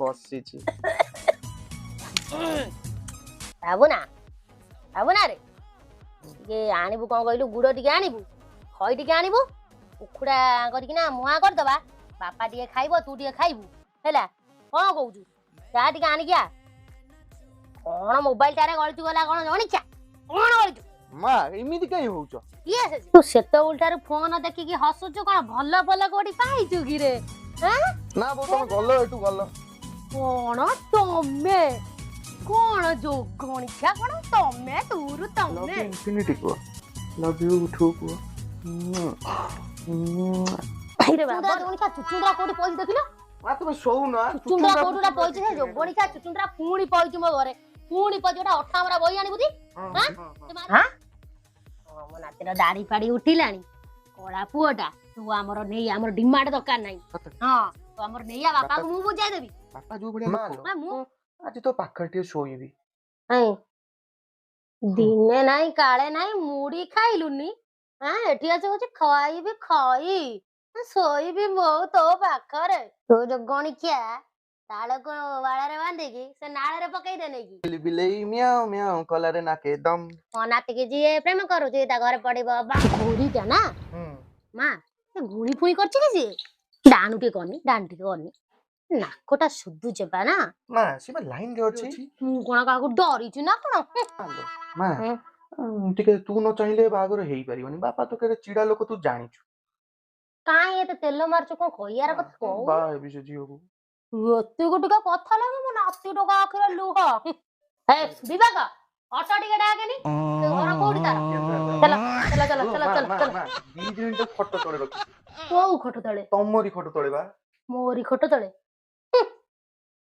बसिची बाबू ना रे ये आनिबु कौन कहलु गुड़ टिके आनिबु खई टिके आनिबु उखुड़ा करकिना मुआ करदबा बापा टिके खाइबो तू टिके खाइबु हैला कौन कहउछु जा टिके आनि गया कौन मोबाइल टारे गळचु गला कौन जणिचा कौन गळचु मां इमिति कई होउछ ये से तू सेतो उल्टार फोन देखि कि हसुछु कोन भल्ला भल्ला कोडी पाइछु कि रे हैं ना बो तुम गल्लो एटू गल्लो कौन तमे कौन जोगणिका कौन तमे तूरु तमे इन्फिनिटी को लव यू टू को रे बाबा जोगणिका चुचुंडा कोडी पइछ देखिलो आ तुम सोउ ना चुचुंडा कोडुडा पइछ हे जोगणिका चुचुंडा पुणी पइछ मो घरे पुणी पइछ ओटा 8 हमरा बही आनी बुदी हां हां मो नातिर दाढ़ी फाड़ी उठिलानी कोला पुओटा तू हमर नै हमर डिमांड दरकार नै हां तू हमर नैया बापा को मु बुझाई देबी बापा जो बढ़िया हां मु आज तो पाखरटी सोईबी हां दिने नाही काळे नाही मुडी खाइलुनी हां एठी आसे होची खाइबी खाई सोईबी मो तो पाखरे तो जो गणिकिया ताळे को वाळारे बांधे की से नाळे रे पकई देने की बिलेई म्याऊ म्याऊ कलारे नाके दम नाती के जी प्रेम करू जी ता घरे पड़िबो बा घोड़ी ता ना मां से गुणी फुणी करछि कि जी डाणु के करनी नाकोटा सुदु जेबा ना मां सिबा लाइन रे अछि मु कोना काकू डरी छु ना कोन मां टिके तू न चाहिले बागर हेई परिबनी बापा तो केरे चिड़ा लोक तू जानि छु काई एते तेल मारछु को कहियार कथ को बा हेबी से जियो को एते गोटिका कथा लागे मो नाती टका आखिर लुह हे विवेक ऑटो टिके डाकेनी तो घर कोडी तार चल 2 दिन तो फोटो तळे रखी को फोटो तळे तमरी फोटो तळे बा मोरी फोटो तळे